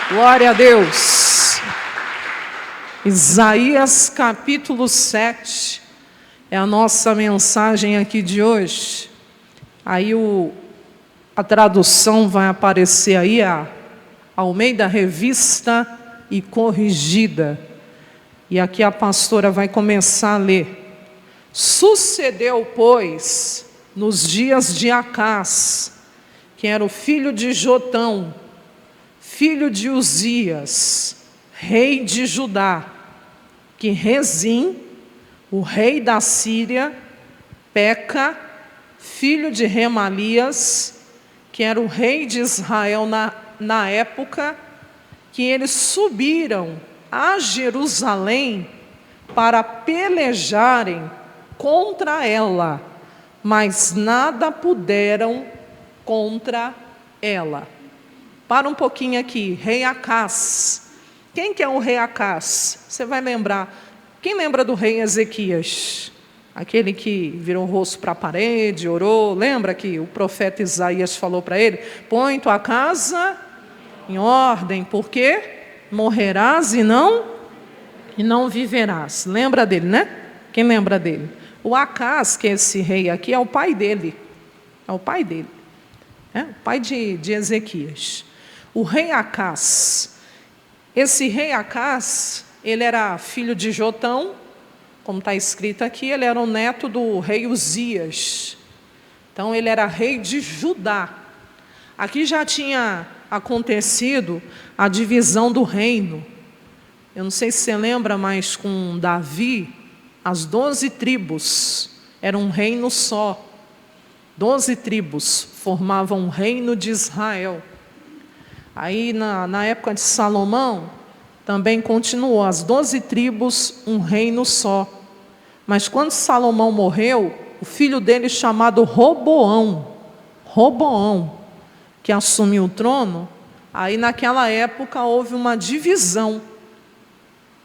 Glória a Deus. Isaías capítulo 7 é a nossa mensagem aqui de hoje. Aí a tradução vai aparecer aí, a Almeida Revista e Corrigida. E aqui a pastora vai começar a ler. Sucedeu, pois, nos dias de Acás, que era o filho de Jotão, filho de Uzias, rei de Judá, que Rezim, o rei da Síria, Peca, filho de Remalias, que era o rei de Israel na época, que eles subiram a Jerusalém para pelejarem contra ela, mas nada puderam contra ela. Para um pouquinho aqui, rei Acás. Quem que é o rei Acás? Você vai lembrar. Quem lembra do rei Ezequias? Aquele que virou o rosto para a parede, orou. Lembra que o profeta Isaías falou para ele: põe tua casa em ordem, porque morrerás e não viverás. Lembra dele, né? Quem lembra dele? O Acás, que é esse rei aqui, é o pai dele. É o pai dele. É o pai de Ezequias. O rei Acás. Esse rei Acás, ele era filho de Jotão, como está escrito aqui, ele era o neto do rei Uzias. Então, ele era rei de Judá. Aqui já tinha acontecido a divisão do reino. Eu não sei se você lembra, mas com Davi, as 12 tribos eram um reino só. 12 tribos formavam um reino de Israel. Aí, na época de Salomão, também continuou, as 12 tribos, um reino só. Mas quando Salomão morreu, o filho dele chamado Roboão, que assumiu o trono, aí naquela época houve uma divisão.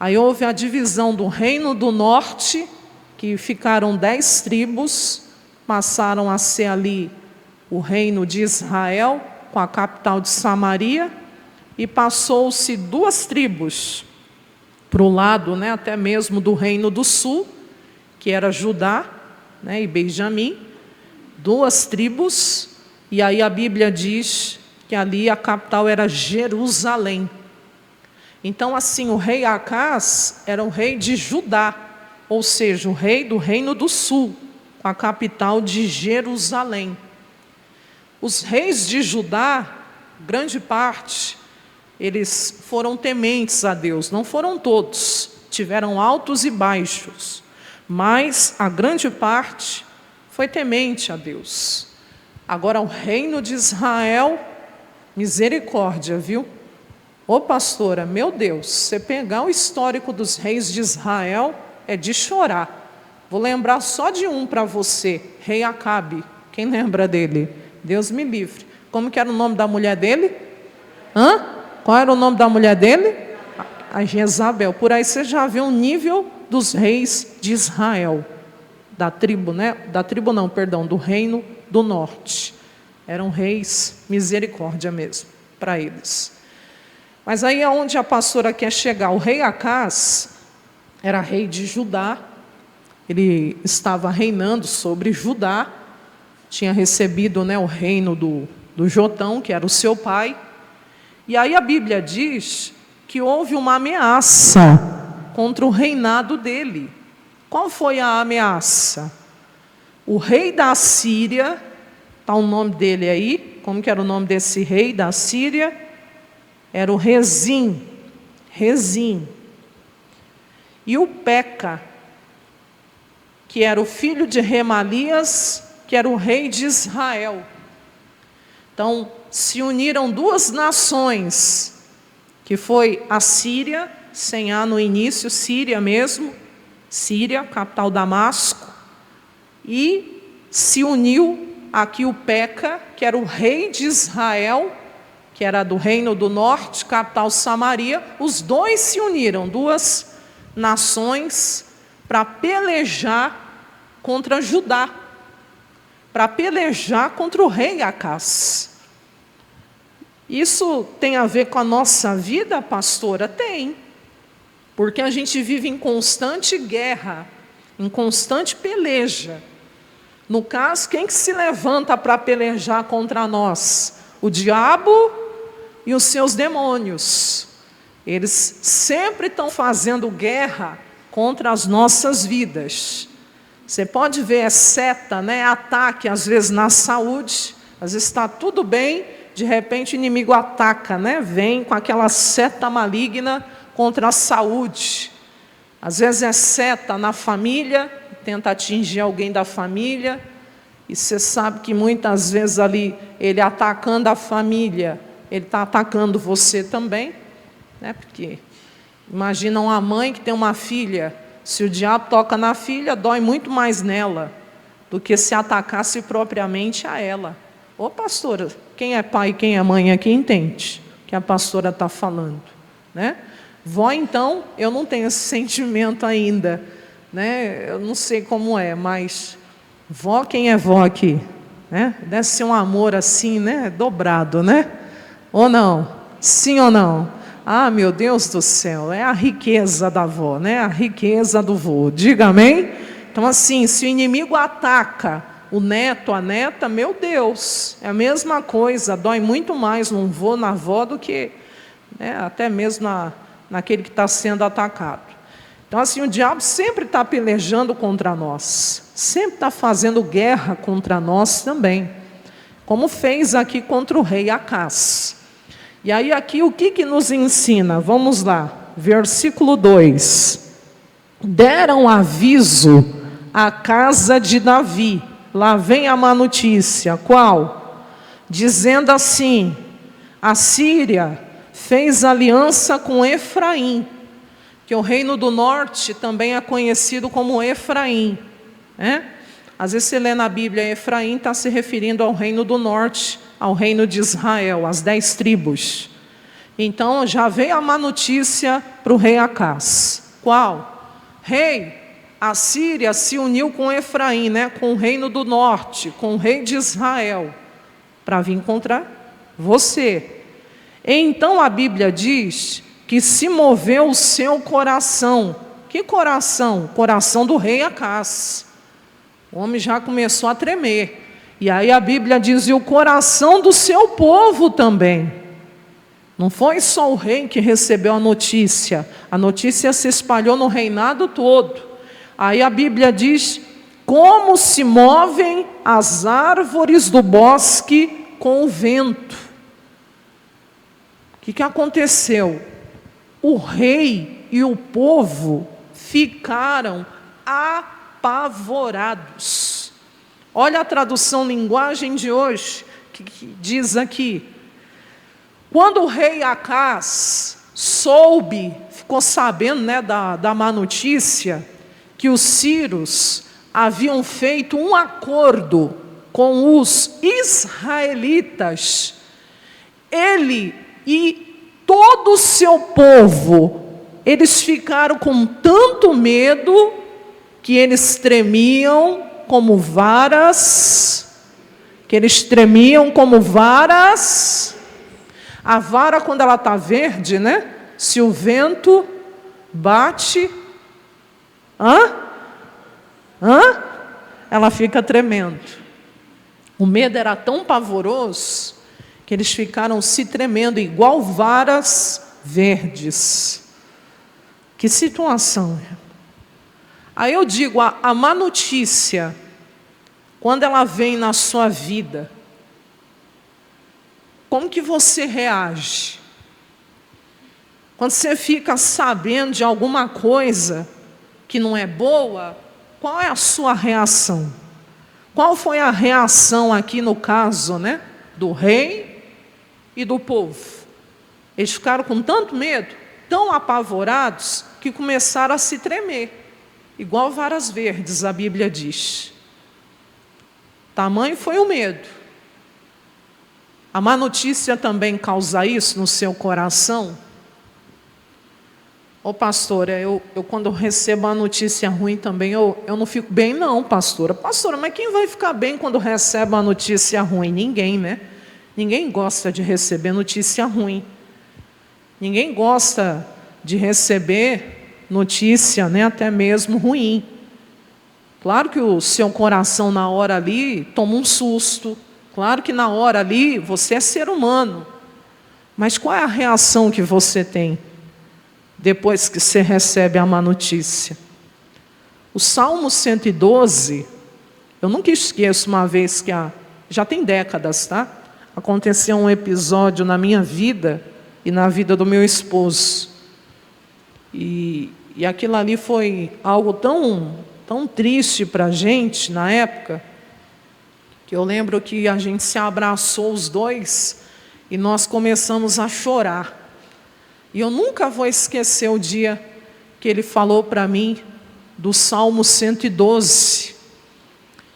Aí houve a divisão do reino do norte, que ficaram 10 tribos, passaram a ser ali o reino de Israel, com a capital de Samaria, e passou-se 2 tribos para o lado, até mesmo do reino do sul, que era Judá, e Benjamim, 2 tribos, e aí a Bíblia diz que ali a capital era Jerusalém. Então, assim, o rei Acás era o rei de Judá, ou seja, o rei do reino do sul, com a capital de Jerusalém. Os reis de Judá, grande parte, eles foram tementes a Deus. Não foram todos, tiveram altos e baixos, mas a grande parte foi temente a Deus. Agora, o reino de Israel, misericórdia, viu? Ô pastora, meu Deus, você pegar o histórico dos reis de Israel, é de chorar. Vou lembrar só de um para você, rei Acabe. Quem lembra dele? Deus me livre. Como que era o nome da mulher dele? Qual era o nome da mulher dele? A Jezabel. Por aí você já vê o nível dos reis de Israel. Da tribo, do reino do norte. Eram reis, misericórdia mesmo, para eles. Mas aí é onde a pastora quer chegar. O rei Acás era rei de Judá. Ele estava reinando sobre Judá. Tinha recebido o reino do Jotão, que era o seu pai. E aí a Bíblia diz que houve uma ameaça contra o reinado dele. Qual foi a ameaça? O rei da Síria, está o nome dele aí, como que era o nome desse rei da Síria? Era o Rezim. E o Peca, que era o filho de Remalias, que era o rei de Israel. Então, se uniram 2 nações, que foi a Síria, sem A no início, Síria mesmo, Síria, capital Damasco, e se uniu aqui o Peca, que era o rei de Israel, que era do reino do norte, capital Samaria. Os 2 se uniram, 2 nações, para pelejar contra Judá, para pelejar contra o rei Acás. Isso tem a ver com a nossa vida, pastora? Tem. Porque a gente vive em constante guerra, em constante peleja. No caso, quem que se levanta para pelejar contra nós? O diabo e os seus demônios. Eles sempre estão fazendo guerra contra as nossas vidas. Você pode ver, é seta, né? Ataque, às vezes, na saúde. Às vezes está tudo bem, de repente o inimigo ataca, né? Vem com aquela seta maligna contra a saúde. Às vezes é seta na família, tenta atingir alguém da família. E você sabe que muitas vezes ali, ele atacando a família, ele está atacando você também, né? Porque imagina uma mãe que tem uma filha, se o diabo toca na filha, dói muito mais nela do que se atacasse propriamente a ela. Ô pastora, quem é pai e quem é mãe aqui entende o que a pastora está falando, né? Vó, então, eu não tenho esse sentimento ainda, né? Eu não sei como é, mas vó, quem é vó aqui? Né? Deve ser um amor assim, né? Dobrado, né? Ou não? Sim ou não? Ah, meu Deus do céu, é a riqueza da avó, né? A riqueza do vô. Diga amém? Então, assim, se o inimigo ataca o neto, a neta, meu Deus, é a mesma coisa, dói muito mais num vô, na avó, do que, né, até mesmo naquele que está sendo atacado. Então, assim, o diabo sempre está pelejando contra nós, sempre está fazendo guerra contra nós também, como fez aqui contra o rei Acás. E aí aqui o que nos ensina? Vamos lá, versículo 2. Deram aviso à casa de Davi. Lá vem a má notícia. Qual? Dizendo assim: a Síria fez aliança com Efraim, que o reino do norte também é conhecido como Efraim, né? Às vezes você lê na Bíblia, Efraim está se referindo ao reino do norte, ao reino de Israel, as 10 tribos. Então já veio a má notícia para o rei Acás. Qual? Rei, a Síria se uniu com Efraim, né? Com o reino do norte, com o rei de Israel, para vir contra você. Então a Bíblia diz que se moveu o seu coração. Que coração? Coração do rei Acás. O homem já começou a tremer. E aí a Bíblia diz, e o coração do seu povo também. Não foi só o rei que recebeu a notícia se espalhou no reinado todo. Aí a Bíblia diz, como se movem as árvores do bosque com o vento. O que aconteceu? O rei e o povo ficaram apavorados. Olha a tradução linguagem de hoje, que diz aqui: quando o rei Acás ficou sabendo, né, da má notícia, que os sírios haviam feito um acordo com os israelitas, ele e todo o seu povo, eles ficaram com tanto medo, que eles tremiam como varas, A vara, quando ela está verde, né? Se o vento bate, ela fica tremendo. O medo era tão pavoroso que eles ficaram se tremendo, igual varas verdes. Que situação. Aí eu digo, a má notícia, quando ela vem na sua vida, como que você reage? Quando você fica sabendo de alguma coisa que não é boa, qual é a sua reação? Qual foi a reação aqui no caso, né, do rei e do povo? Eles ficaram com tanto medo, tão apavorados, que começaram a se tremer, igual varas verdes, a Bíblia diz. Tamanho foi o medo. A má notícia também causa isso no seu coração? Ô pastora, eu quando recebo a notícia ruim também, eu não fico bem não, pastora. Pastora, mas quem vai ficar bem quando recebe uma notícia ruim? Ninguém, né? Ninguém gosta de receber notícia ruim. Ninguém gosta de receber notícia, né, até mesmo ruim. Claro que o seu coração na hora ali toma um susto. Claro que na hora ali você é ser humano. Mas qual é a reação que você tem depois que você recebe a má notícia? O Salmo 112, eu nunca esqueço uma vez que já tem décadas, tá? Aconteceu um episódio na minha vida e na vida do meu esposo. E aquilo ali foi algo tão triste para a gente na época, que eu lembro que a gente se abraçou os dois e nós começamos a chorar. E eu nunca vou esquecer o dia que ele falou para mim do Salmo 112.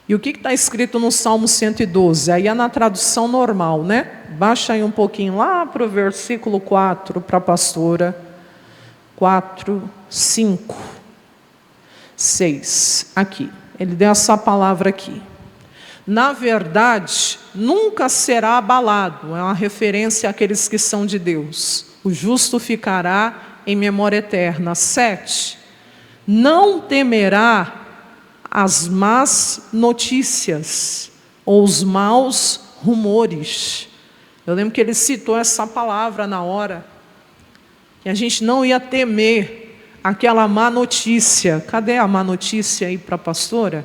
E o que está escrito no Salmo 112? Aí é na tradução normal, né? Baixa aí um pouquinho lá para o versículo 4, para a pastora. 4, 5, 6. Aqui. Ele deu essa palavra aqui. Na verdade, nunca será abalado. É uma referência àqueles que são de Deus. O justo ficará em memória eterna. 7. Não temerá as más notícias ou os maus rumores. Eu lembro que ele citou essa palavra na hora, que a gente não ia temer aquela má notícia. Cadê a má notícia aí para a pastora?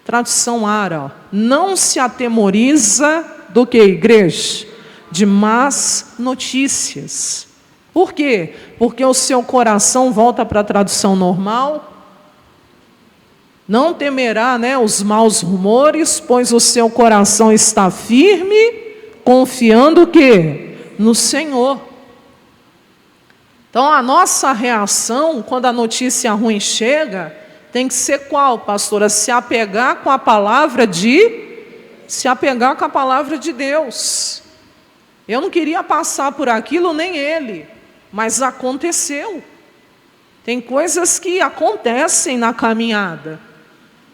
Tradução ARA. Não se atemoriza do que, igreja? De más notícias. Por quê? Porque o seu coração volta para a tradução normal. Não temerá, os maus rumores, pois o seu coração está firme, confiando o quê? No Senhor. Então a nossa reação, quando a notícia ruim chega, tem que ser qual, pastora? Se apegar com a palavra de Deus. Eu não queria passar por aquilo, nem ele, mas aconteceu. Tem coisas que acontecem na caminhada.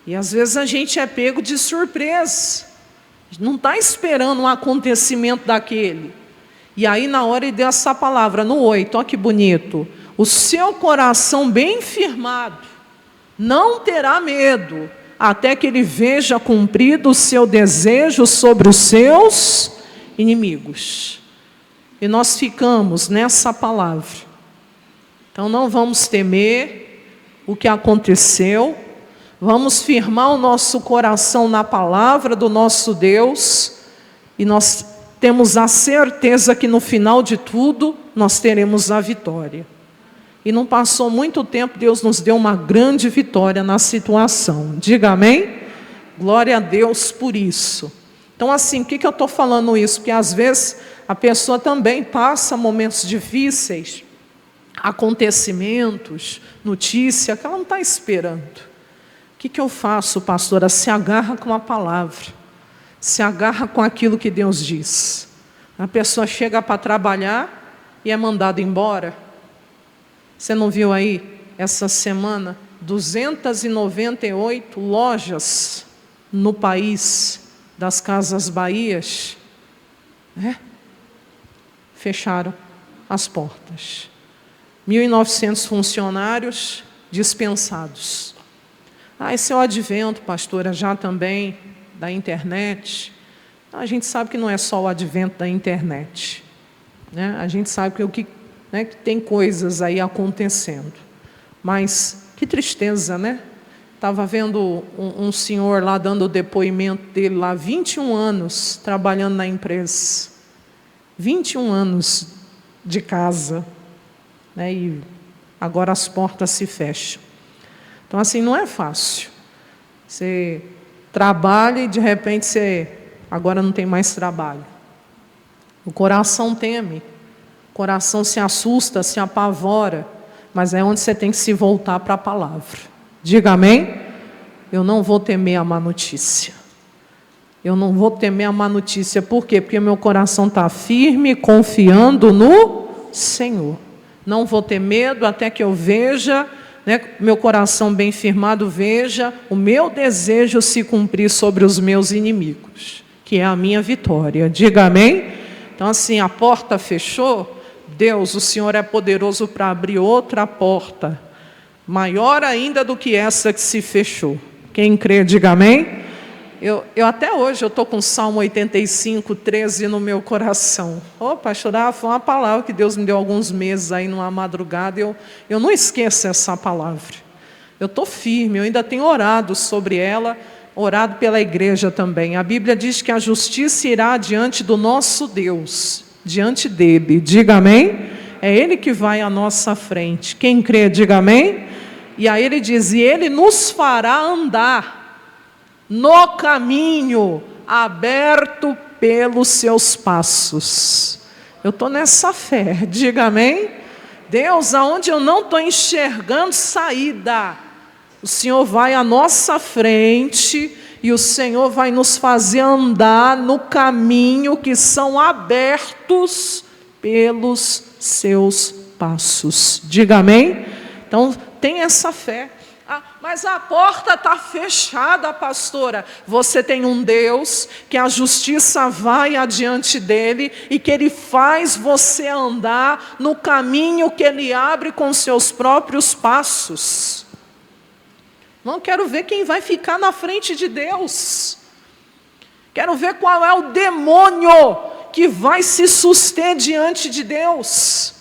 E às vezes a gente é pego de surpresa. Não está esperando um acontecimento daquele. E aí na hora ele deu essa palavra, no 8, olha que bonito. O seu coração bem firmado não terá medo, até que ele veja cumprido o seu desejo sobre os seus inimigos. E nós ficamos nessa palavra. Então não vamos temer o que aconteceu. Vamos firmar o nosso coração na palavra do nosso Deus. E nós temos a certeza que no final de tudo, nós teremos a vitória. E não passou muito tempo, Deus nos deu uma grande vitória na situação. Diga amém? Glória a Deus por isso. Então assim, por que eu estou falando isso? Porque às vezes a pessoa também passa momentos difíceis, acontecimentos, notícia, que ela não está esperando. O que eu faço, pastora? Se agarra com a palavra. Se agarra com aquilo que Deus diz. A pessoa chega para trabalhar e é mandada embora. Você não viu aí, essa semana, 298 lojas no país das Casas Bahias, fecharam as portas. 1.900 funcionários dispensados. Esse é o advento, pastora, já também da internet. A gente sabe que não é só o advento da internet. A gente sabe que tem coisas aí acontecendo. Mas que tristeza, né? Estava vendo um senhor lá dando o depoimento dele lá, 21 anos trabalhando na empresa. 21 anos de casa. E agora as portas se fecham. Então, assim, não é fácil. Você trabalha e, de repente, você agora não tem mais trabalho. O coração teme, o coração se assusta, se apavora, mas é onde você tem que se voltar para a palavra. Diga amém? Eu não vou temer a má notícia. Eu não vou temer a má notícia. Por quê? Porque meu coração está firme, confiando no Senhor. Não vou ter medo até que eu veja... meu coração bem firmado, veja o meu desejo se cumprir sobre os meus inimigos. que é a minha vitória. Diga amém? Então assim, a porta fechou, Deus, o Senhor é poderoso para abrir outra porta, maior ainda do que essa que se fechou. Quem crê, diga amém? Eu até hoje eu estou com o Salmo 85, 13 no meu coração. Pastor, foi uma palavra que Deus me deu há alguns meses aí numa madrugada. Eu não esqueço essa palavra. Eu estou firme, eu ainda tenho orado sobre ela, orado pela igreja também. A Bíblia diz que a justiça irá diante do nosso Deus, diante dele. Diga amém? É ele que vai à nossa frente. Quem crê, diga amém? E aí ele diz, e ele nos fará andar no caminho aberto pelos seus passos. Eu estou nessa fé, diga amém? Deus, aonde eu não estou enxergando saída, o Senhor vai à nossa frente e o Senhor vai nos fazer andar no caminho que são abertos pelos seus passos. Diga amém? Então, tem essa fé. Mas a porta está fechada, pastora. Você tem um Deus que a justiça vai adiante dele e que ele faz você andar no caminho que ele abre com seus próprios passos. Não quero ver quem vai ficar na frente de Deus. Quero ver qual é o demônio que vai se suster diante de Deus.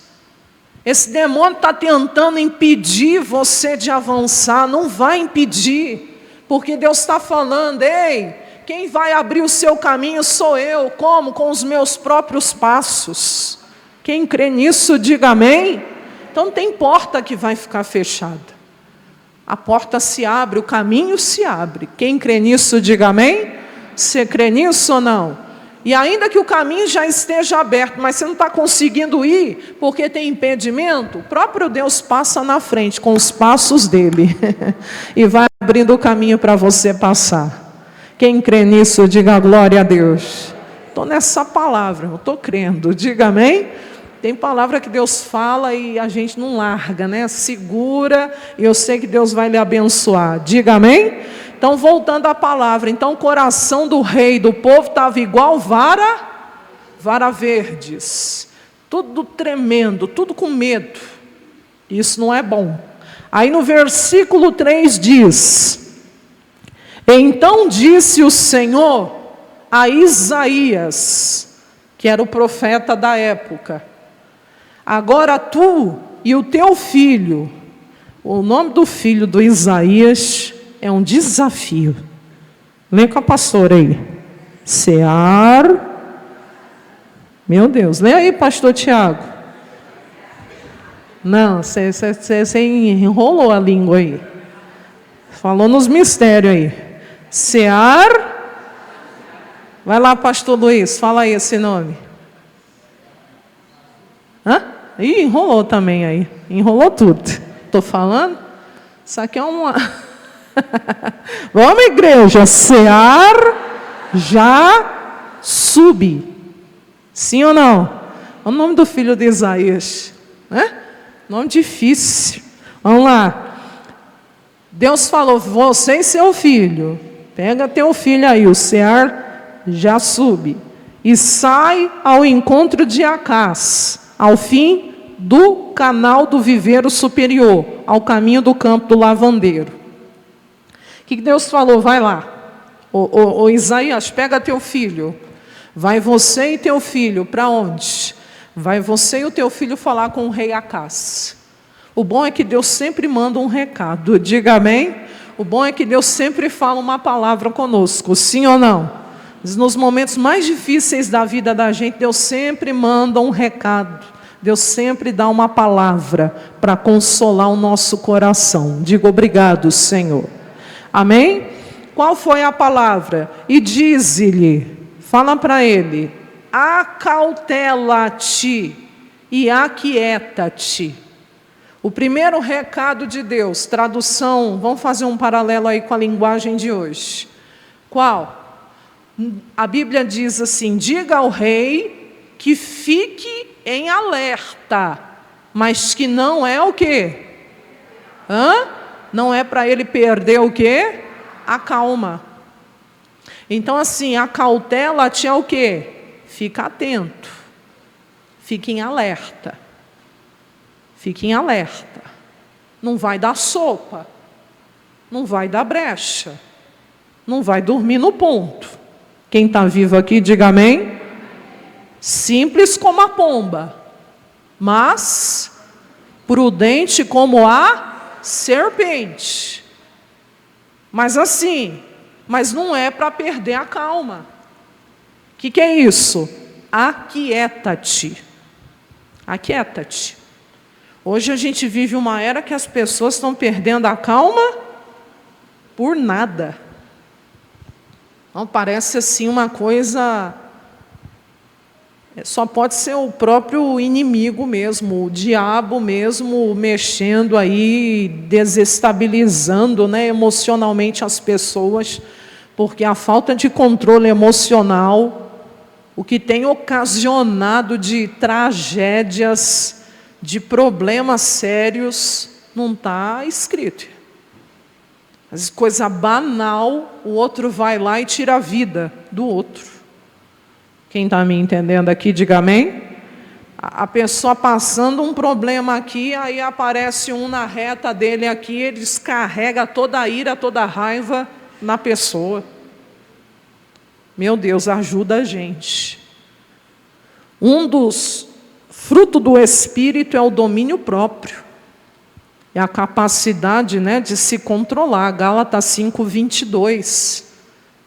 Esse demônio está tentando impedir você de avançar, não vai impedir, porque Deus está falando, ei, quem vai abrir o seu caminho sou eu, como? Com os meus próprios passos. Quem crê nisso, diga amém. Então não tem porta que vai ficar fechada. A porta se abre, o caminho se abre. Quem crê nisso, diga amém. Você crê nisso ou não? E ainda que o caminho já esteja aberto, mas você não está conseguindo ir, porque tem impedimento, o próprio Deus passa na frente, com os passos dele, e vai abrindo o caminho para você passar. Quem crê nisso, diga glória a Deus. Estou nessa palavra, eu estou crendo, diga amém. Tem palavra que Deus fala e a gente não larga, né? Segura, e eu sei que Deus vai lhe abençoar, diga amém. Então, voltando à palavra, então o coração do rei, do povo, estava igual vara verdes, tudo tremendo, tudo com medo. Isso não é bom. Aí no versículo 3 diz, então disse o Senhor a Isaías, que era o profeta da época, agora tu e o teu filho, o nome do filho do Isaías é um desafio. Lê com a pastora aí. Meu Deus, lê aí, pastor Tiago. Não, você enrolou a língua aí. Falou nos mistérios aí. Vai lá, pastor Luiz, fala aí esse nome. Ih, enrolou também aí. Enrolou tudo. Estou falando? Isso aqui é uma... Vamos, igreja, já sube. Sim ou não? É o nome do filho de Isaías, né? Nome difícil. Vamos lá. Deus falou, você e seu filho, pega teu filho aí, o já sube, e sai ao encontro de Acás, ao fim do canal do viveiro superior, ao caminho do campo do lavandeiro. O que Deus falou? Vai lá, ô Isaías, pega teu filho, vai você e teu filho, para onde? Vai você e o teu filho falar com o rei Acás. O bom é que Deus sempre manda um recado, diga amém? O bom é que Deus sempre fala uma palavra conosco, sim ou não? Nos momentos mais difíceis da vida da gente, Deus sempre manda um recado, Deus sempre dá uma palavra para consolar o nosso coração. Diga obrigado, Senhor. Amém? Qual foi a palavra? E diz-lhe, fala para ele, acautela-te e aquieta-te. O primeiro recado de Deus, tradução, vamos fazer um paralelo aí com a linguagem de hoje. Qual? A Bíblia diz assim, diga ao rei que fique em alerta, mas que não é o quê? Não é para ele perder o quê? A calma. Então, assim, a cautela-te é o quê? Fica atento. Fique em alerta. Fique em alerta. Não vai dar sopa. Não vai dar brecha. Não vai dormir no ponto. Quem está vivo aqui, diga amém. Simples como a pomba, mas prudente como a serpente. Mas assim, mas não é para perder a calma. O que é isso? Aquieta-te. Aquieta-te. Hoje a gente vive uma era que as pessoas estão perdendo a calma por nada. Não, parece assim uma coisa... Só pode ser o próprio inimigo mesmo, o diabo mesmo, mexendo aí, desestabilizando, né, emocionalmente as pessoas, porque a falta de controle emocional, o que tem ocasionado de tragédias, de problemas sérios, não está escrito. Mas coisa banal, o outro vai lá e tira a vida do outro. Quem está me entendendo aqui, diga amém. A pessoa passando um problema aqui, aí aparece um na reta dele aqui, ele descarrega toda a ira, toda a raiva na pessoa. Meu Deus, ajuda a gente. Um dos frutos do Espírito é o domínio próprio. É a capacidade, né, de se controlar. Gálatas 5:22.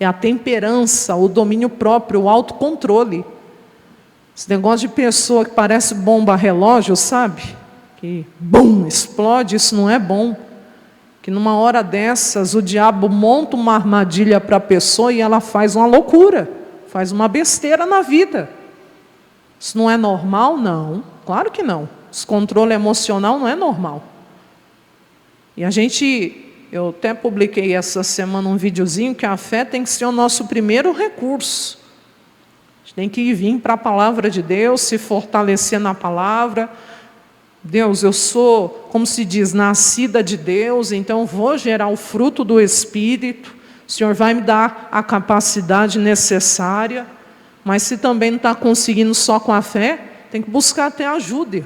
É a temperança, o domínio próprio, o autocontrole. Esse negócio de pessoa que parece bomba relógio, sabe? Que, bum, explode, isso não é bom. Que numa hora dessas, o diabo monta uma armadilha para a pessoa e ela faz uma loucura, faz uma besteira na vida. Isso não é normal? Não, claro que não. Descontrole emocional não é normal. E eu até publiquei essa semana um videozinho que a fé tem que ser o nosso primeiro recurso. A gente tem que vir para a palavra de Deus, se fortalecer na palavra. Deus, eu sou, como se diz, nascida de Deus, então vou gerar o fruto do Espírito. O Senhor vai me dar a capacidade necessária. Mas se também não está conseguindo só com a fé, tem que buscar até ajuda.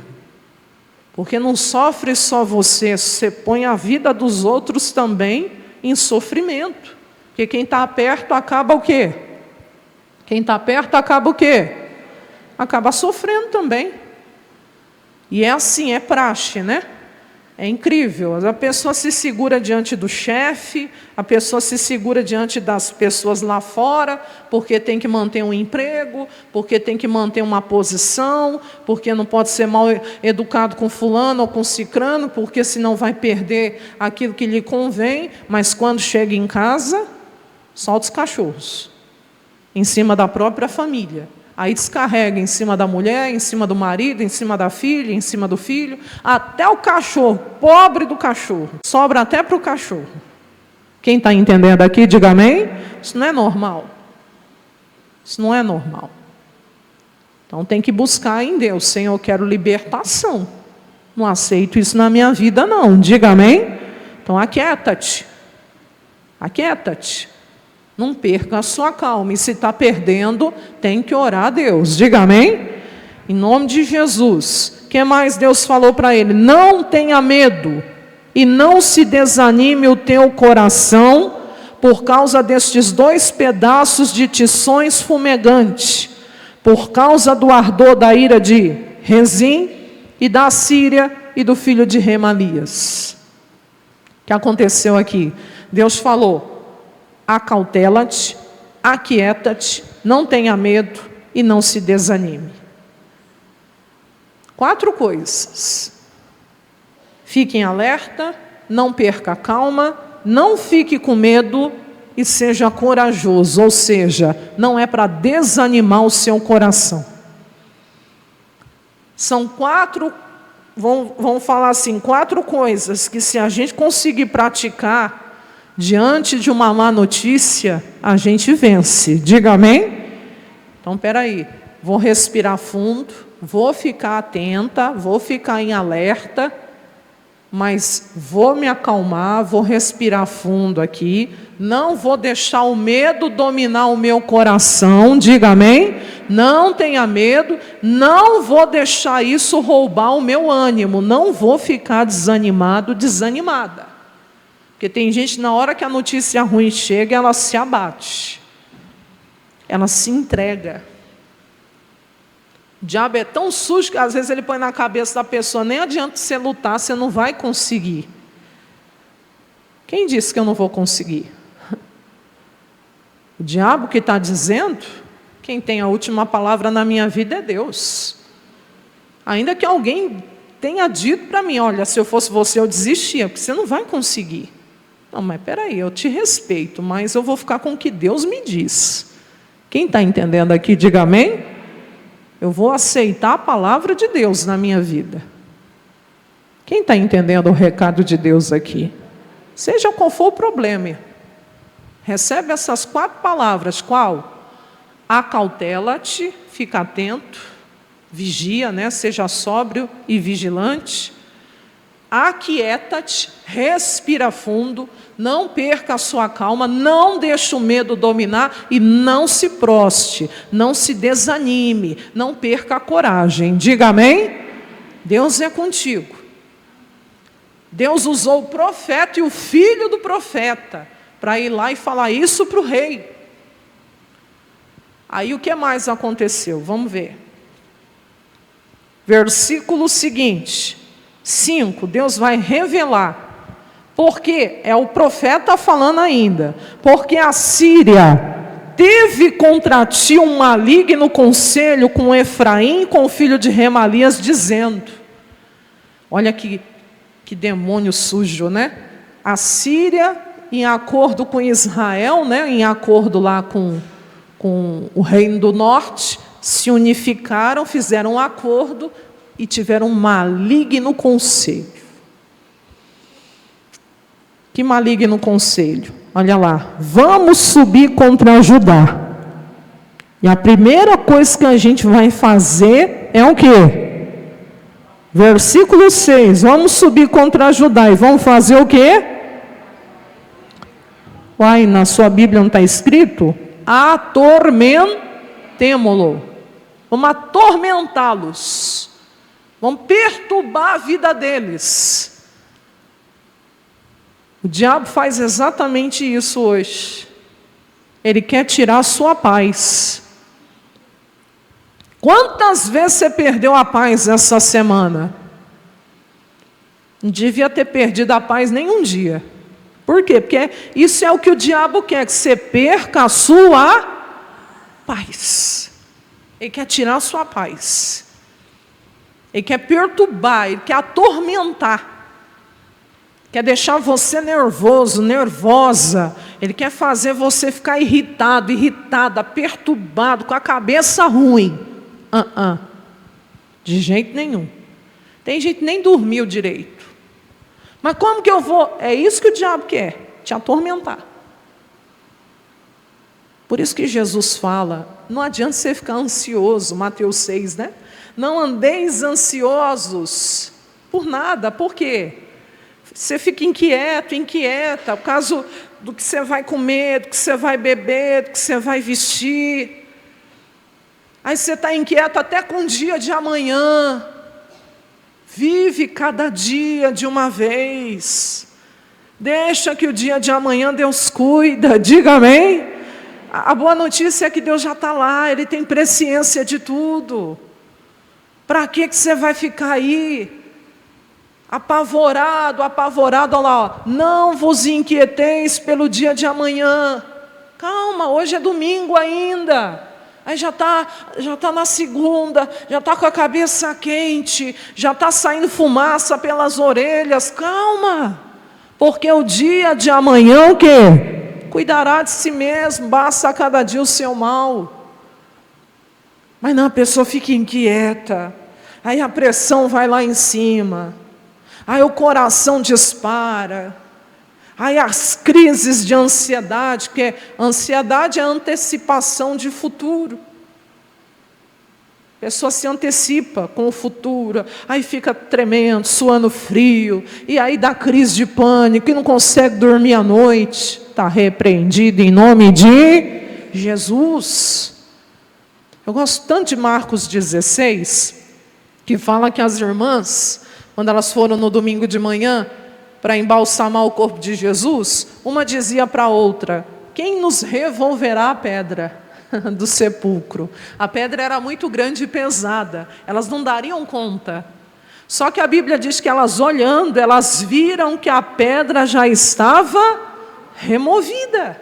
Porque não sofre só você põe a vida dos outros também em sofrimento. Porque quem está perto acaba o quê? Quem está perto acaba o quê? Acaba sofrendo também. E é assim, é praxe, né? É incrível. A pessoa se segura diante do chefe, a pessoa se segura diante das pessoas lá fora, porque tem que manter um emprego, porque tem que manter uma posição, porque não pode ser mal educado com fulano ou com cicrano, porque senão vai perder aquilo que lhe convém. Mas quando chega em casa, solta os cachorros em cima da própria família. Aí descarrega em cima da mulher, em cima do marido, em cima da filha, em cima do filho, até o cachorro, pobre do cachorro, sobra até para o cachorro. Quem está entendendo aqui, diga amém. Isso não é normal. Isso não é normal. Então tem que buscar em Deus. Senhor, eu quero libertação. Não aceito isso na minha vida não, diga amém. Então aquieta-te. Aquieta-te. Não perca a sua calma. E se está perdendo, tem que orar a Deus. Diga amém? Em nome de Jesus. O que mais Deus falou para ele? Não tenha medo e não se desanime o teu coração por causa destes 2 pedaços de tições fumegantes, por causa do ardor da ira de Rezim e da Síria e do filho de Remalias. O que aconteceu aqui? Deus falou: acautela-te, aquieta-te, não tenha medo e não se desanime. 4 coisas. Fique em alerta, não perca a calma, não fique com medo e seja corajoso. Ou seja, não é para desanimar o seu coração. São 4, vamos falar assim, 4 coisas que se a gente conseguir praticar, diante de uma má notícia, a gente vence. Diga amém? Então, peraí, vou respirar fundo, vou ficar atenta, vou ficar em alerta, mas vou me acalmar, vou respirar fundo aqui, não vou deixar o medo dominar o meu coração, diga amém? Não tenha medo, não vou deixar isso roubar o meu ânimo, não vou ficar desanimado, desanimada. Porque tem gente, na hora que a notícia ruim chega, ela se abate, ela se entrega. O diabo é tão sujo que às vezes ele põe na cabeça da pessoa, nem adianta você lutar, você não vai conseguir. Quem disse que eu não vou conseguir? O diabo que está dizendo, quem tem a última palavra na minha vida é Deus. Ainda que alguém tenha dito para mim, olha, se eu fosse você eu desistia, porque você não vai conseguir. Não, mas peraí, eu te respeito, mas eu vou ficar com o que Deus me diz. Quem está entendendo aqui, diga amém. Eu vou aceitar a palavra de Deus na minha vida. Quem está entendendo o recado de Deus aqui? Seja qual for o problema, recebe essas 4 palavras. Qual? Acautela-te, fica atento, vigia, né? Seja sóbrio e vigilante. Aquieta-te, respira fundo, não perca a sua calma, não deixe o medo dominar e não se proste, não se desanime, não perca a coragem. Diga amém? Deus é contigo. Deus usou o profeta e o filho do profeta para ir lá e falar isso para o rei. Aí o que mais aconteceu? Vamos ver. Versículo seguinte, 5, Deus vai revelar. Porque é o profeta falando ainda. Porque a Síria teve contra ti um maligno conselho com Efraim, com o filho de Remalias, dizendo. Olha que demônio sujo, né? A Síria, em acordo com Israel, né? Em acordo lá com o reino do norte, se unificaram, fizeram um acordo e tiveram um maligno conselho. Que maligno conselho? Olha lá, vamos subir contra Judá. E a primeira coisa que a gente vai fazer é o quê? Versículo 6, vamos subir contra Judá e vamos fazer o quê? Uai, na sua Bíblia não está escrito? Atormentemo-lo. Vamos atormentá-los. Vamos perturbar a vida deles. O diabo faz exatamente isso hoje. Ele quer tirar a sua paz. Quantas vezes você perdeu a paz essa semana? Não devia ter perdido a paz nem um dia. Por quê? Porque isso é o que o diabo quer, que você perca a sua paz. Ele quer tirar a sua paz. Ele quer perturbar, ele quer atormentar. Quer deixar você nervoso, nervosa. Ele quer fazer você ficar irritado, irritada, perturbado, com a cabeça ruim. De jeito nenhum. Tem gente que nem dormiu direito. Mas como que eu vou? É isso que o diabo quer, te atormentar. Por isso que Jesus fala, não adianta você ficar ansioso, Mateus 6, né? Não andeis ansiosos por nada. Por quê? Você fica inquieto, inquieta, por causa do que você vai comer, do que você vai beber, do que você vai vestir. Aí você está inquieto até com o dia de amanhã. Vive cada dia de uma vez. Deixa que o dia de amanhã Deus cuida, diga amém. A boa notícia é que Deus já está lá, Ele tem presciência de tudo. Para que você vai ficar aí? Apavorado, olha lá, ó. Não vos inquieteis pelo dia de amanhã. Calma, hoje é domingo ainda. Aí já tá na segunda, já está com a cabeça quente, já está saindo fumaça pelas orelhas. Calma, porque o dia de amanhã o quê? Cuidará de si mesmo, basta a cada dia o seu mal. Mas não, a pessoa fica inquieta, aí a pressão vai lá em cima, aí o coração dispara, aí as crises de ansiedade, porque ansiedade é a antecipação de futuro. A pessoa se antecipa com o futuro, aí fica tremendo, suando frio, e aí dá crise de pânico, e não consegue dormir à noite. Está repreendido em nome de Jesus. Eu gosto tanto de Marcos 16, que fala que as irmãs, quando elas foram no domingo de manhã, para embalsamar o corpo de Jesus, uma dizia para a outra: quem nos revolverá a pedra do sepulcro? A pedra era muito grande e pesada, elas não dariam conta. Só que a Bíblia diz que elas olhando, elas viram que a pedra já estava removida.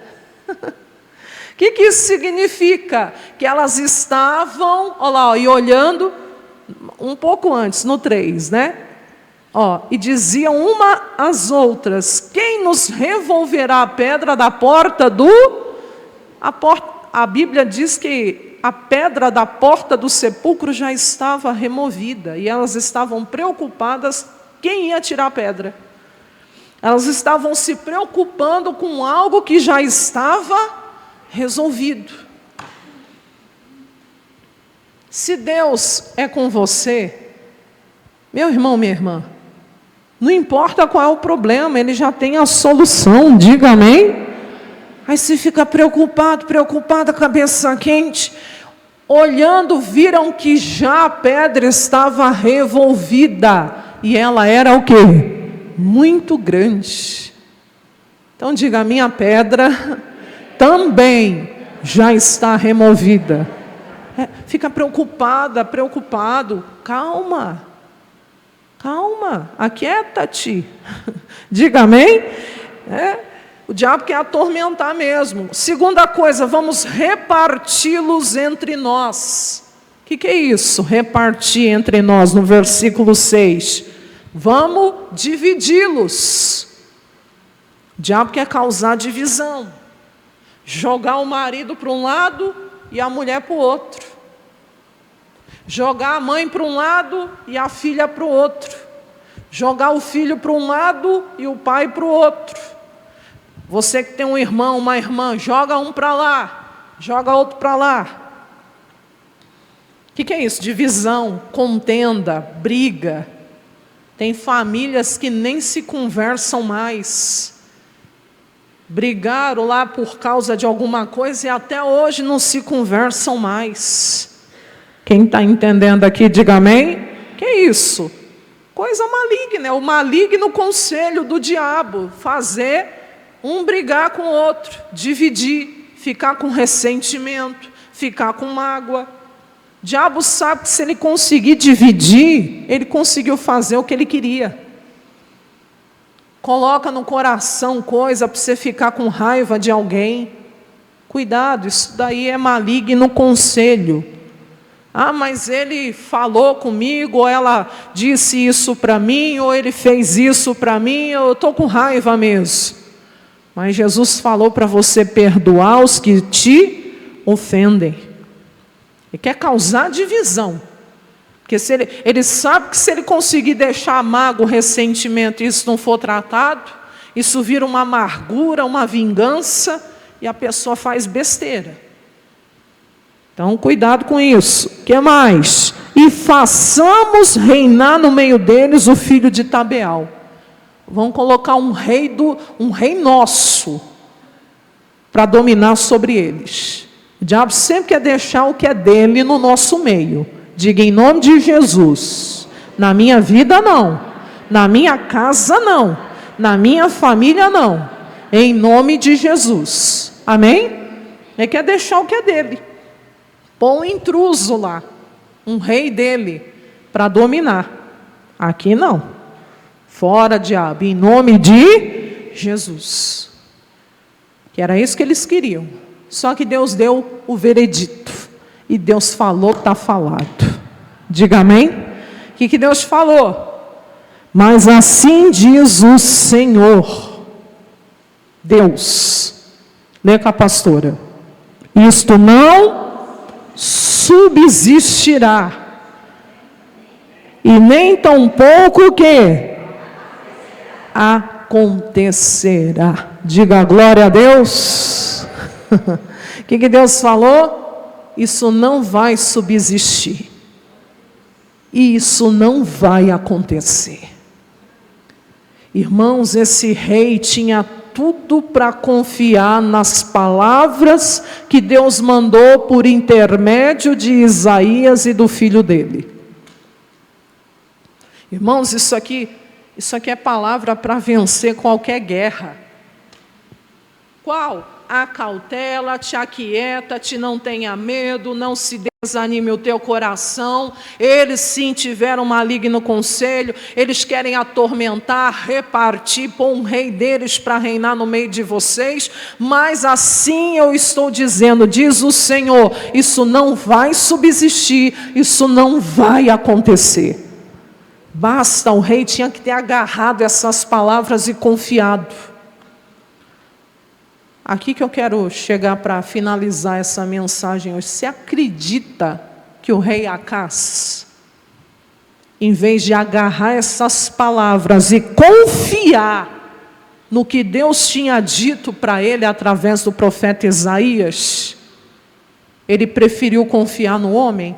O que isso significa? Que elas estavam, olha lá, e olhando, um pouco antes, no 3, né? E diziam uma às outras: quem nos revolverá a pedra da porta do... A Bíblia diz que a pedra da porta do sepulcro já estava removida, e elas estavam preocupadas quem ia tirar a pedra. Elas estavam se preocupando com algo que já estava resolvido. Se Deus é com você, meu irmão, minha irmã, não importa qual é o problema, Ele já tem a solução, diga amém? Aí você fica preocupada, cabeça quente, olhando, viram que já a pedra estava revolvida, e ela era o quê? Muito grande. Então diga: a minha pedra também já está removida. Fica preocupado, calma, aquieta-te, diga amém? O diabo quer atormentar mesmo. Segunda coisa, vamos reparti-los entre nós. O que é isso? Repartir entre nós, no versículo 6. Vamos dividi-los. O diabo quer causar divisão. Jogar o marido para um lado e a mulher para o outro. Jogar a mãe para um lado e a filha para o outro. Jogar o filho para um lado e o pai para o outro. Você que tem um irmão, uma irmã, joga um para lá, joga outro para lá. O que é isso? Divisão, contenda, briga. Tem famílias que nem se conversam mais. Brigaram lá por causa de alguma coisa e até hoje não se conversam mais. Quem está entendendo aqui, diga amém. Que é isso? Coisa maligna, é o maligno conselho do diabo, fazer um brigar com o outro, dividir, ficar com ressentimento, ficar com mágoa. O diabo sabe que se ele conseguir dividir, ele conseguiu fazer o que ele queria. Coloca no coração coisa para você ficar com raiva de alguém. Cuidado, isso daí é maligno conselho. Mas ele falou comigo, ou ela disse isso para mim, ou ele fez isso para mim, eu estou com raiva mesmo. Mas Jesus falou para você perdoar os que te ofendem. Ele quer causar divisão. Porque ele sabe que se ele conseguir deixar mágoa, ressentimento, e isso não for tratado, isso vira uma amargura, uma vingança, e a pessoa faz besteira. Então, cuidado com isso. O que mais? E façamos reinar no meio deles o filho de Tabeal. Vamos colocar um rei nosso para dominar sobre eles. O diabo sempre quer deixar o que é dele no nosso meio. Diga em nome de Jesus: na minha vida não, na minha casa não, na minha família não, em nome de Jesus. Amém? Ele quer deixar o que é dele. Põe um intruso lá, um rei dele, para dominar. Aqui não. Fora, diabo, em nome de Jesus. Que era isso que eles queriam. Só que Deus deu o veredito. E Deus falou que está falado. Diga amém? O que Deus falou? Mas assim diz o Senhor, Deus. Lê com a pastora. Isto não subsistirá. E nem tampouco o quê? Acontecerá. Diga glória a Deus. O que Deus falou? Isso não vai subsistir. E isso não vai acontecer. Irmãos, esse rei tinha tudo para confiar nas palavras que Deus mandou por intermédio de Isaías e do filho dele. Irmãos, isso aqui é palavra para vencer qualquer guerra. Qual? Acautela-te, aquieta-te, não tenha medo, não se desanime o teu coração. Eles sim tiveram maligno conselho, eles querem atormentar, repartir, pôr um rei deles para reinar no meio de vocês, mas assim eu estou dizendo, diz o Senhor, isso não vai subsistir, isso não vai acontecer. Basta, o rei tinha que ter agarrado essas palavras e confiado. Aqui que eu quero chegar para finalizar essa mensagem hoje. Você acredita que o rei Acaz, em vez de agarrar essas palavras e confiar no que Deus tinha dito para ele através do profeta Isaías, ele preferiu confiar no homem?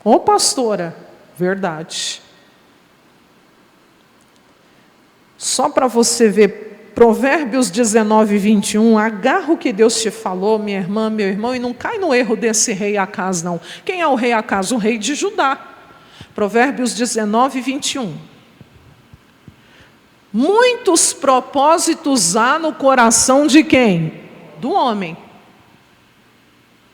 Ô pastora, verdade. Só para você ver, Provérbios 19, 21, agarra o que Deus te falou, minha irmã, meu irmão, e não cai no erro desse rei Acaz, não. Quem é o rei Acaz? O rei de Judá. Provérbios 19, 21. Muitos propósitos há no coração de quem? Do homem.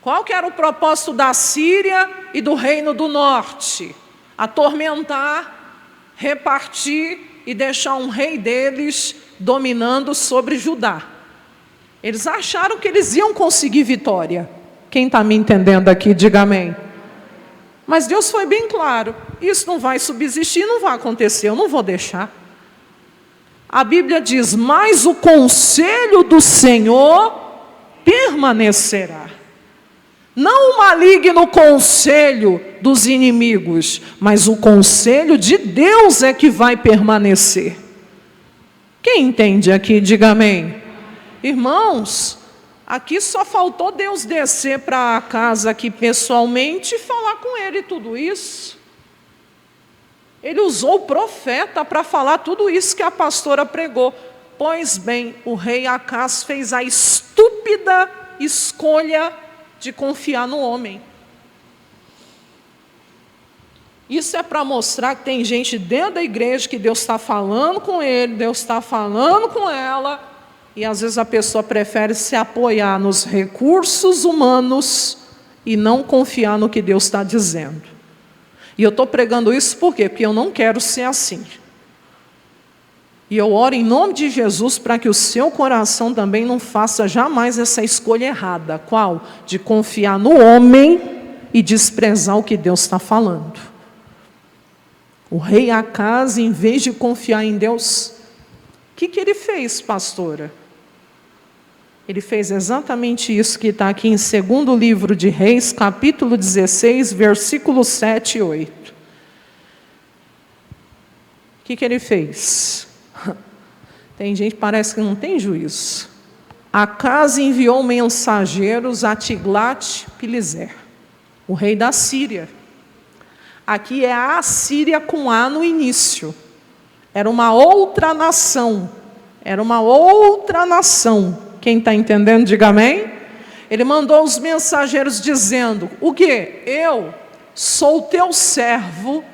Qual que era o propósito da Síria e do reino do norte? Atormentar, repartir e deixar um rei deles dominando sobre Judá. Eles acharam que eles iam conseguir vitória. Quem está me entendendo aqui, diga amém. Mas Deus foi bem claro, isso não vai subsistir, não vai acontecer, eu não vou deixar. A Bíblia diz, mas o conselho do Senhor permanecerá. Não o maligno conselho dos inimigos, mas o conselho de Deus é que vai permanecer. Quem entende aqui, diga amém. Irmãos, aqui só faltou Deus descer para a casa aqui pessoalmente e falar com ele tudo isso. Ele usou o profeta para falar tudo isso que a pastora pregou. Pois bem, o rei Acaz fez a estúpida escolha de confiar no homem. Isso é para mostrar que tem gente dentro da igreja que Deus está falando com ele, Deus está falando com ela, e às vezes a pessoa prefere se apoiar nos recursos humanos e não confiar no que Deus está dizendo. E eu estou pregando isso por quê? Porque eu não quero ser assim. E eu oro em nome de Jesus para que o seu coração também não faça jamais essa escolha errada. Qual? De confiar no homem e desprezar o que Deus está falando. O rei Acaz, em vez de confiar em Deus, o que ele fez, pastora? Ele fez exatamente isso que está aqui em 2º livro de Reis, capítulo 16, versículos 7 e 8. O que ele fez? Tem gente que parece que não tem juízo. Acaz enviou mensageiros a Tiglat-Pileser, o rei da Síria. Aqui é a Assíria com A no início. Era uma outra nação. Era uma outra nação. Quem está entendendo, diga amém. Ele mandou os mensageiros dizendo, o quê? Eu sou teu servo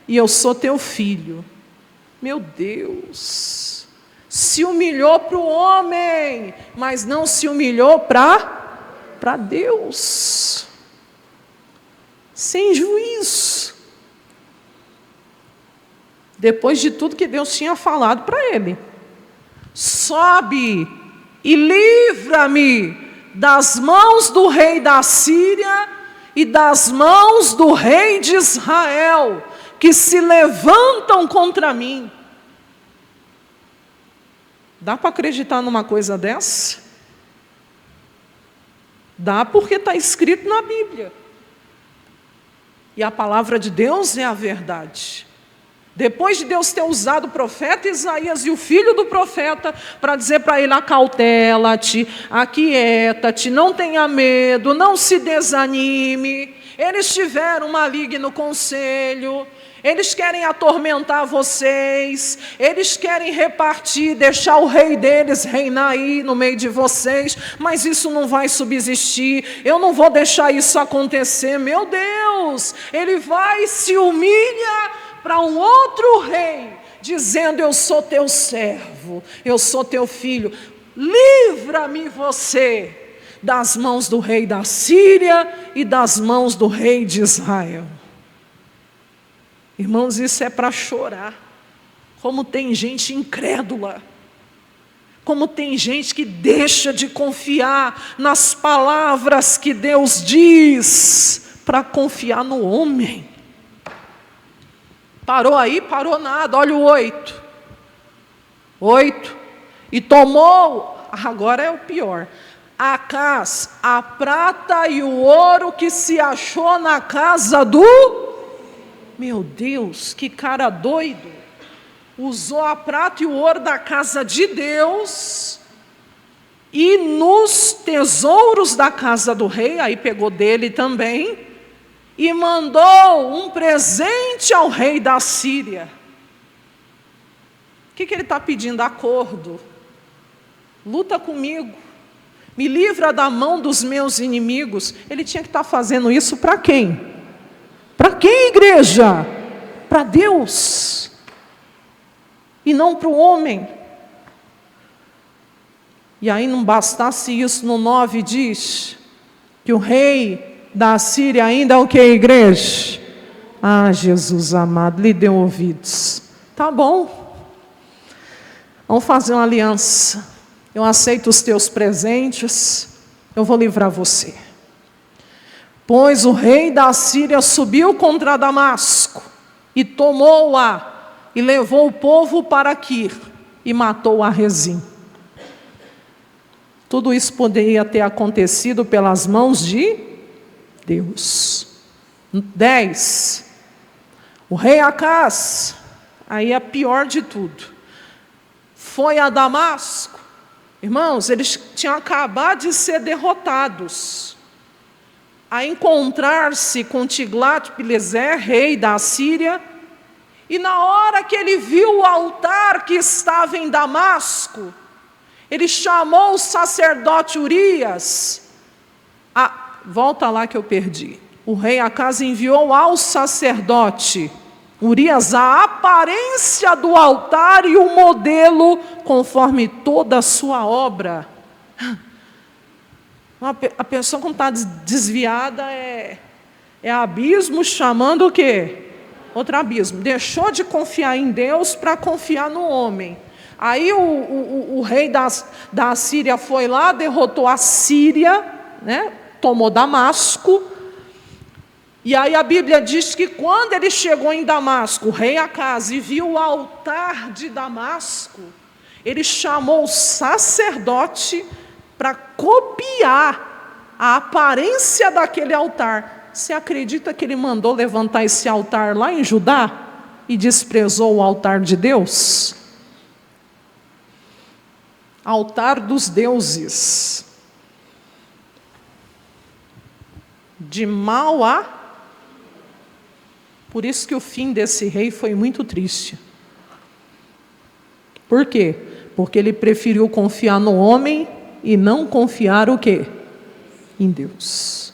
e eu sou teu filho. Meu Deus, se humilhou para o homem, mas não se humilhou para Deus. Sem juízo. Depois de tudo que Deus tinha falado para ele. Sobe e livra-me das mãos do rei da Síria e das mãos do rei de Israel, que se levantam contra mim. Dá para acreditar numa coisa dessa? Dá, porque está escrito na Bíblia. E a palavra de Deus é a verdade. Depois de Deus ter usado o profeta Isaías e o filho do profeta para dizer para ele: acautela-te, aquieta-te, não tenha medo, não se desanime. Eles tiveram um maligno conselho, eles querem atormentar vocês, eles querem repartir, deixar o rei deles reinar aí no meio de vocês, mas isso não vai subsistir, eu não vou deixar isso acontecer. Meu Deus, ele vai se humilha para um outro rei, dizendo: eu sou teu servo, eu sou teu filho, livra-me você das mãos do rei da Síria e das mãos do rei de Israel. Irmãos, isso é para chorar. Como tem gente incrédula, como tem gente que deixa de confiar nas palavras que Deus diz para confiar no homem. Parou aí? Parou nada. Olha o 8. 8. E tomou, agora é o pior, Acás a prata e o ouro que se achou na casa do... Meu Deus, que cara doido. Usou a prata e o ouro da casa de Deus e nos tesouros da casa do rei, aí pegou dele também, e mandou um presente ao rei da Síria. O que ele está pedindo? Acordo. Luta comigo. Me livra da mão dos meus inimigos. Ele tinha que estar fazendo isso para quem? Para quem, igreja? Para Deus. E não para o homem. E aí não bastasse isso, no 9 diz que o rei da Síria ainda é o que, igreja? Ah, Jesus amado, lhe deu ouvidos. Tá bom. Vamos fazer uma aliança. Eu aceito os teus presentes, eu vou livrar você. Pois o rei da Síria subiu contra Damasco e tomou-a e levou o povo para Quir e matou a Rezim. Tudo isso poderia ter acontecido pelas mãos de Deus. 10. O rei Acás, aí é pior de tudo, foi a Damasco. Irmãos, eles tinham acabado de ser derrotados, a encontrar-se com Tiglat-Pileser, rei da Síria, e na hora que ele viu o altar que estava em Damasco, ele chamou o sacerdote Urias. Volta lá que eu perdi. O rei Acás enviou ao sacerdote Urias a aparência do altar e o modelo conforme toda a sua obra. A pessoa quando está desviada é abismo chamando o quê? Outro abismo. Deixou de confiar em Deus para confiar no homem. Aí o rei da Síria foi lá, derrotou a Síria, né? Tomou Damasco. E aí a Bíblia diz que quando ele chegou em Damasco, o rei Acás, e viu o altar de Damasco, ele chamou o sacerdote para copiar a aparência daquele altar. Você acredita que ele mandou levantar esse altar lá em Judá e desprezou o altar de Deus? Altar dos deuses. De mal a... Por isso que o fim desse rei foi muito triste. Por quê? Porque ele preferiu confiar no homem e não confiar o quê? Em Deus.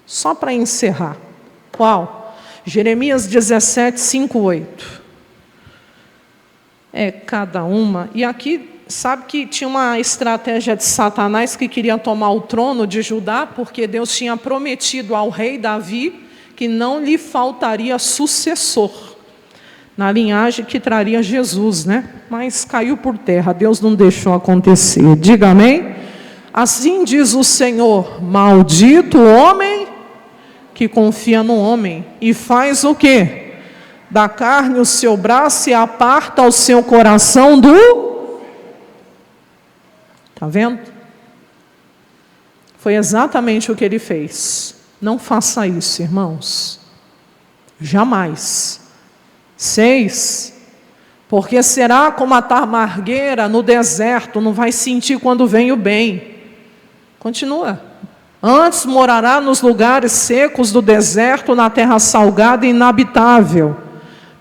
Só para encerrar. Qual? Jeremias 17, 5, 8. É cada uma. E aqui, sabe que tinha uma estratégia de Satanás que queria tomar o trono de Judá, porque Deus tinha prometido ao rei Davi que não lhe faltaria sucessor na linhagem que traria Jesus, né? Mas caiu por terra, Deus não deixou acontecer. Diga amém? Assim diz o Senhor: maldito o homem que confia no homem e faz o quê? Da carne o seu braço e aparta o seu coração do... Está vendo? Foi exatamente o que ele fez. Não faça isso, irmãos. Jamais. 6. Porque será como a tamargueira no deserto, não vai sentir quando vem o bem. Continua. Antes morará nos lugares secos do deserto, na terra salgada e inabitável.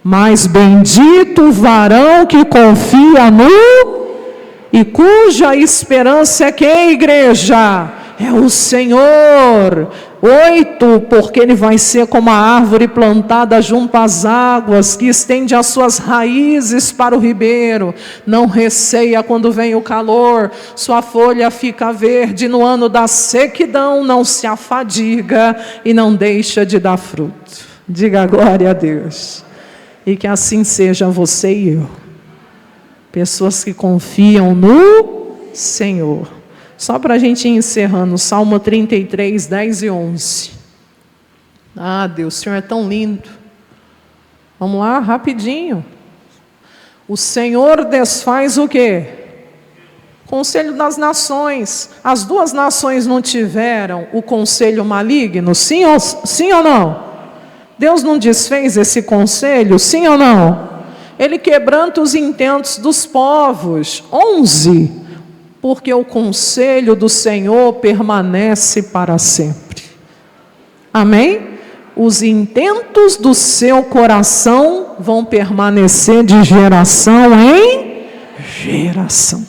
Mas bendito o varão que confia no e cuja esperança é quem, igreja? É o Senhor. 8, porque ele vai ser como a árvore plantada junto às águas, que estende as suas raízes para o ribeiro, não receia quando vem o calor, sua folha fica verde, no ano da sequidão não se afadiga e não deixa de dar fruto. Diga glória a Deus. E que assim seja você e eu, pessoas que confiam no Senhor. Só para a gente ir encerrando, Salmo 33, 10 e 11. Ah, Deus, o Senhor é tão lindo. Vamos lá, rapidinho. O Senhor desfaz o quê? Conselho das nações. As duas nações não tiveram o conselho maligno? Sim ou não? Deus não desfez esse conselho? Sim ou não? Ele quebranta os intentos dos povos. 11. Porque o conselho do Senhor permanece para sempre. Amém? Os intentos do seu coração vão permanecer de geração em geração.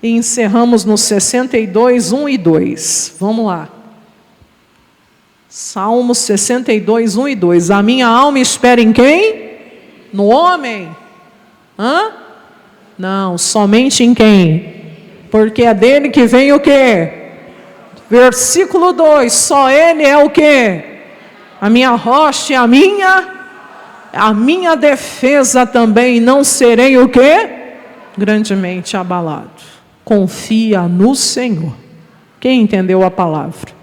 E encerramos no 62, 1 e 2. Vamos lá. Salmo 62, 1 e 2. A minha alma espera em quem? No homem? Não, somente em quem? Porque é dele que vem o quê? Versículo 2, só ele é o quê? A minha rocha e a minha defesa também, não serei o quê? Grandemente abalado. Confia no Senhor. Quem entendeu a palavra?